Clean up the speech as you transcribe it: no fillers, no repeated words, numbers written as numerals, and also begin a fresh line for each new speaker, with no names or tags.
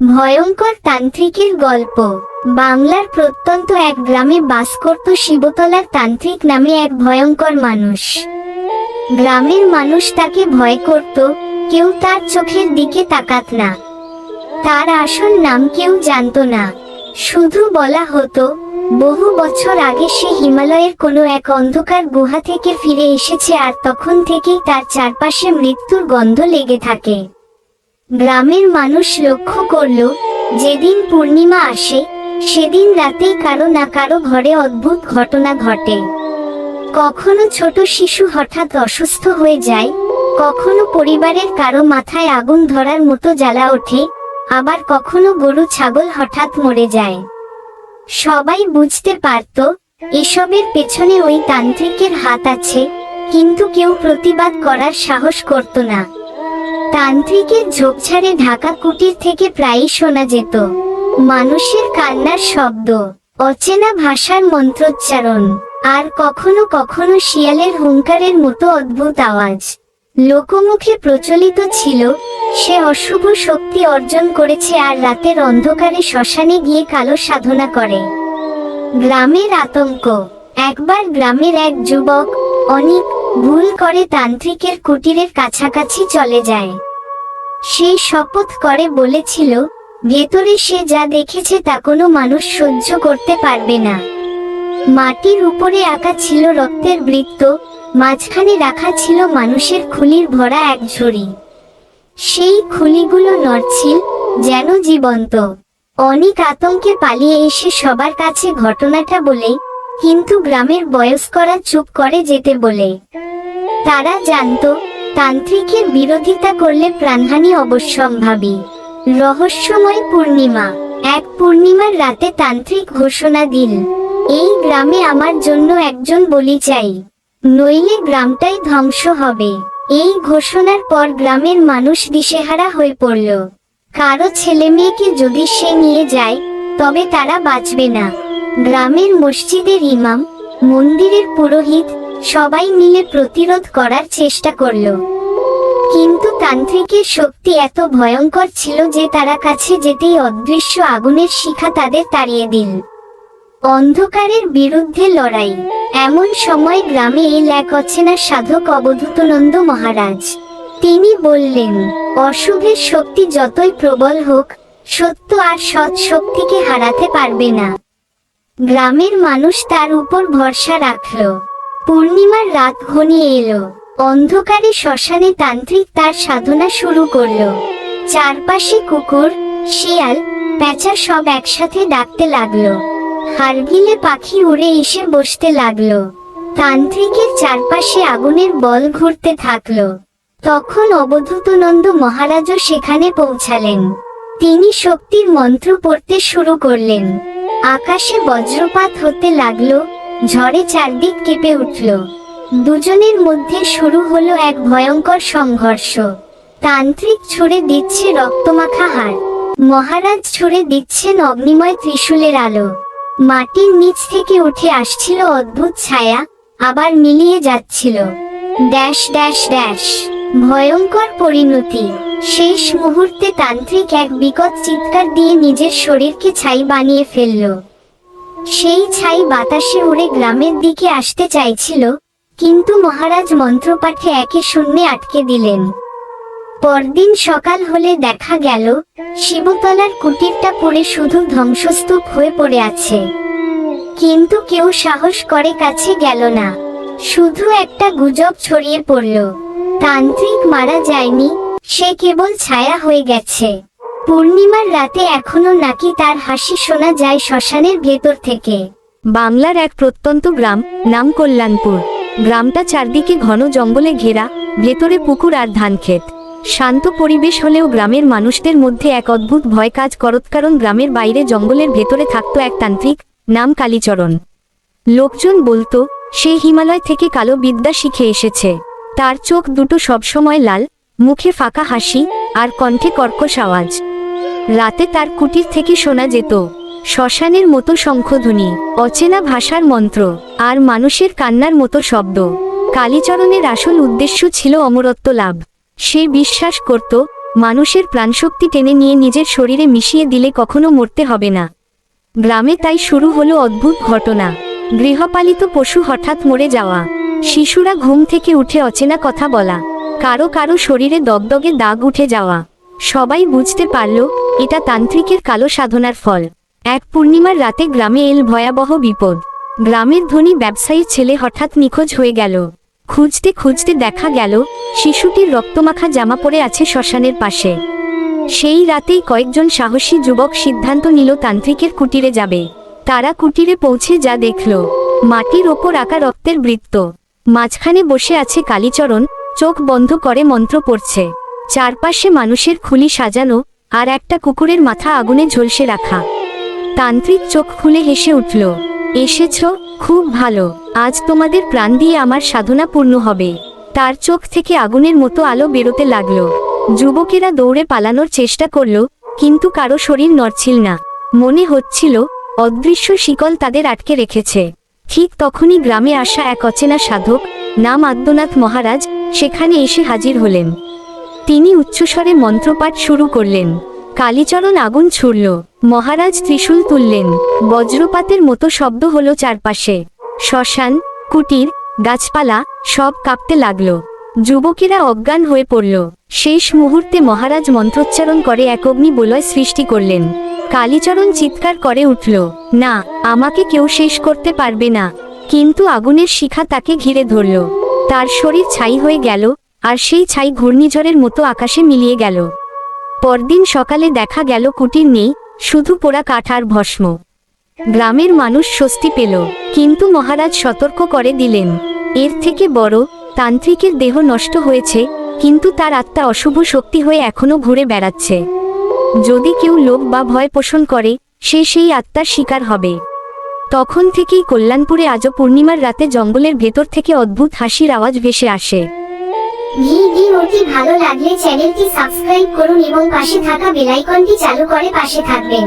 ভয়ঙ্কর তান্ত্রিকের গল্প। বাংলার প্রত্যন্ত এক গ্রামে বাস করত শিবতলার তান্ত্রিক নামে এক ভয়ঙ্কর মানুষ। গ্রামের মানুষ তাকে ভয় করত, কেউ তার চোখের দিকে তাকাত না। তার আসল নাম কেউ জানত না, শুধু বলা হতো বহু বছর আগে সে হিমালয়ের কোনো এক অন্ধকার গুহা থেকে ফিরে এসেছে, আর তখন থেকেই তার চারপাশে মৃত্যুর গন্ধ লেগে থাকে। গ্রামের মানুষ লক্ষ্য করল, যেদিন পূর্ণিমা আসে সেদিন রাতেই কারো না কারো ঘরে অদ্ভুত ঘটনা ঘটে। কখনো ছোট শিশু হঠাৎ অসুস্থ হয়ে যায়, কখনো পরিবারের কারো মাথায় আগুন ধরার মতো জ্বালা ওঠে, আবার কখনো গরু ছাগল হঠাৎ মরে যায়। সবাই বুঝতে পারত এসবের পেছনে ওই তান্ত্রিকের হাত আছে, কিন্তু কেউ প্রতিবাদ করার সাহস করত না। তান্ত্রিকের ঝোপঝাড়ে ঢাকা কুটির থেকে প্রায়ই শোনা যেত মানুষের কান্নার শব্দ, অচেনা ভাষার মন্ত্রোচ্চারণ, আর কখনো কখনো শিয়ালের হুঙ্কারের মতো অদ্ভুত আওয়াজ। লোকমুখে প্রচলিত ছিল সে অশুভ শক্তি অর্জন করেছে আর রাতের অন্ধকারে শ্মশানে গিয়ে কালো সাধনা করে। গ্রামের আতঙ্ক। একবার গ্রামের এক যুবক অনিক ভুল করে তান্ত্রিকের কুটিরের কাছাকাছি চলে যায়। সে শপথ করে বলেছিল ভেতরে সে যা দেখেছে তা কোনো মানুষ সহ্য করতে পারবে না। মাটির উপরে আঁকা ছিল রক্তের বৃত্ত, মাঝখানে রাখা ছিল মানুষের খুলির ভরা এক ঝুড়ি। সেই খুলিগুলো নড়ছিল যেন জীবন্ত। অনেক আতঙ্কে পালিয়ে এসে সবার কাছে ঘটনাটা বলে, কিন্তু গ্রামের বয়স্করা চুপ করে যেতে বলে। তারা জানত তান্ত্রিকের বিরোধিতা করলে প্রাণহানি অবশ্যম্ভাবী। রহস্যময় পূর্ণিমা। এক পূর্ণিমার রাতে তান্ত্রিক ঘোষণা দিল, এই গ্রামে আমার জন্য একজন বলি চাই, নইলে গ্রামটাই ধ্বংস হবে। এই ঘোষণার পর গ্রামের মানুষ দিশেহারা হয়ে পড়ল। কারো ছেলে মেয়েকে যদি সে নিয়ে যায় তবে তারা বাঁচবে না। গ্রামের মসজিদের ইমাম, মন্দিরের পুরোহিত সবাই মিলে প্রতিরোধ করার চেষ্টা করল, কিন্তু তান্ত্রিকের শক্তি এত ভয়ঙ্কর ছিল যে তারা কাছে যেতেই অদৃশ্য আগুনের শিখা তাদের তাড়িয়ে দিল। অন্ধকারের বিরুদ্ধে লড়াই। এমন সময় গ্রামে এল এক অচেনা সাধক অবধূতানন্দ মহারাজ। তিনি বললেন, অশুভের শক্তি যতই প্রবল হোক, সত্য আর সৎ শক্তিকে হারাতে পারবে না। গ্রামের মানুষ তার উপর ভরসা রাখল। পূর্ণিমার রাত ঘনিয়ে এলো। অন্ধকারে শ্মশানে তান্ত্রিক তার সাধনা শুরু করল। চারপাশে কুকুর, শিয়াল, পেঁচা সব একসাথে ডাকতে লাগলো। হারগিলে পাখি উড়ে এসে বসতে লাগলো। তান্ত্রিকের চারপাশে আগুনের বল ঘুরতে থাকলো। তখন অবধূতানন্দ মহারাজও সেখানে পৌঁছালেন। তিনি শক্তির মন্ত্র পড়তে শুরু করলেন। আকাশে বজ্রপাত হতে লাগলো, ঝড়ে চারদিক কেঁপে উঠল। দুজনের মধ্যে শুরু হলো এক ভয়ঙ্কর সংঘর্ষ। তান্ত্রিক ছুড়ে দিচ্ছে রক্তমাখা হাড়, মহারাজ ছুড়ে দিচ্ছেন অগ্নিময় ত্রিশূলের আলো। মাটির নিচ থেকে উঠে আসছিল অদ্ভুত ছায়া, আবার মিলিয়ে যাচ্ছিল। Dash dash dash. ভয়ঙ্কর পরিণতি। শেষ মুহূর্তে তান্ত্রিক এক বিকট চিৎকার দিয়ে নিজের শরীরকে ছাই বানিয়ে ফেলল। সেই ছাই বাতাসে উড়ে গ্রামের দিকে আসতে চাইছিল, কিন্তু মহারাজ মন্ত্রপাঠে একে শূন্যে আটকে দিলেন। পরদিন সকাল হলে দেখা গেল শিবতলার কুটিরটা পড়ে শুধু ধ্বংসস্তূপ হয়ে পড়ে আছে। কিন্তু কেউ সাহস করে কাছে গেল না। শুধু একটা গুজব ছড়িয়ে পড়ল, তান্ত্রিক মারা যায়নি, সে কেবল ছায়া হয়ে গেছে। পূর্ণিমার রাতে এখনো নাকি তার হাসি শোনা যায় শ্মশানের ভেতর থেকে।
বাংলার এক প্রত্যন্ত গ্রাম, নাম কল্যাণপুর। গ্রামটা চারদিকে ঘন জঙ্গলে ঘেরা, ভেতরে পুকুর আর ধানক্ষেত। শান্ত পরিবেশ হলেও গ্রামের মানুষদের মধ্যে এক অদ্ভুত ভয় কাজ করত, কারণ গ্রামের বাইরে জঙ্গলের ভেতরে থাকতো এক তান্ত্রিক, নাম কালীচরণ। লোকজন বলতো সে হিমালয় থেকে কালো বিদ্যা শিখে এসেছে। তার চোখ দুটো সবসময় লাল, মুখে ফাঁকা হাসি, আর কণ্ঠে কর্কশ আওয়াজ। রাতে তার কুটির থেকে শোনা যেত শ্মশানের মতো শঙ্খধ্বনি, অচেনা ভাষার মন্ত্র, আর মানুষের কান্নার মতো শব্দ। কালীচরণের আসল উদ্দেশ্য ছিল অমরত্ব লাভ। সে বিশ্বাস করত মানুষের প্রাণশক্তি টেনে নিয়ে নিজের শরীরে মিশিয়ে দিলে কখনো মরতে হবে না। গ্রামে তাই শুরু হলো অদ্ভুত ঘটনা। গৃহপালিত পশু হঠাৎ মরে যাওয়া, শিশুরা ঘুম থেকে উঠে অচেনা কথা বলা, কারো কারো শরীরে দগদগে দাগ উঠে যাওয়া। সবাই বুঝতে পারল এটা তান্ত্রিকের কালো সাধনার ফল। এক পূর্ণিমার রাতে গ্রামে এল ভয়াবহ বিপদ। গ্রামের ধনী ব্যবসায়ীর ছেলে হঠাৎ নিখোঁজ হয়ে গেল। খুঁজতে খুঁজতে দেখা গেল শিশুটির রক্তমাখা জামা পরে আছে শ্মশানের পাশে। সেই রাতেই কয়েকজন সাহসী যুবক সিদ্ধান্ত নিল তান্ত্রিকের কুটিরে যাবে। তারা কুটিরে পৌঁছে যা দেখল, মাটির ওপর আঁকা রক্তের বৃত্ত, মাঝখানে বসে আছে কালীচরণ, চোখ বন্ধ করে মন্ত্র পড়ছে। চারপাশে মানুষের খুলি সাজানো, আর একটা কুকুরের মাথা আগুনে ঝলসে রাখা। তান্ত্রিক চোখ খুলে হেসে উঠল, এসেছ, খুব ভালো, আজ তোমাদের প্রাণ দিয়ে আমার সাধনা পূর্ণ হবে। তার চোখ থেকে আগুনের মতো আলো বেরোতে লাগলো। যুবকেরা দৌড়ে পালানোর চেষ্টা করল, কিন্তু কারো শরীর নড়ছিল না। মনে হচ্ছিল অদৃশ্য শিকল তাদের আটকে রেখেছে। ঠিক তখনই গ্রামে আসা এক অচেনা সাধক, নাম আদ্যনাথ মহারাজ, সেখানে এসে হাজির হলেন। তিনি উচ্চস্বরে মন্ত্রপাঠ শুরু করলেন। কালীচরণ আগুন ছুড়ল, মহারাজ ত্রিশূল তুললেন, বজ্রপাতের মতো শব্দ হলো চারপাশে। শ্মশান, কুটির, গাছপালা সব কাঁপতে লাগলো। যুবকেরা অজ্ঞান হয়ে পড়ল। শেষ মুহূর্তে মহারাজ মন্ত্রোচ্চারণ করে এক অগ্নি বলয় সৃষ্টি করলেন। কালীচরণ চিৎকার করে উঠল, না, আমাকে কেউ শেষ করতে পারবে না। কিন্তু আগুনের শিখা তাকে ঘিরে ধরল। তার শরীর ছাই হয়ে গেল, আর সেই ছাই ঘূর্ণিঝড়ের মতো আকাশে মিলিয়ে গেল। পরদিন সকালে দেখা গেল কুটির নেই, শুধু পোড়া কাঠ আর ভস্ম। গ্রামের মানুষ স্বস্তি পেল, কিন্তু মহারাজ সতর্ক করে দিলেন, এর থেকে বড়, তান্ত্রিকের দেহ নষ্ট হয়েছে, কিন্তু তার আত্মা অশুভ শক্তি হয়ে এখনো ঘুরে বেড়াচ্ছে। যদি কেউ লোভ বা ভয় পোষণ করে, সে সেই আত্মার শিকার হবে। তখন থেকেই কল্যাণপুরে আজও পূর্ণিমার রাতে জঙ্গলের ভেতর থেকে অদ্ভুত হাসির আওয়াজ ভেসে আসে।
ভিডিওটি ভালো লাগলে চ্যানেলটি সাবস্ক্রাইব করুন এবং পাশে থাকা বেল আইকনটি চালু করে পাশে থাকবেন।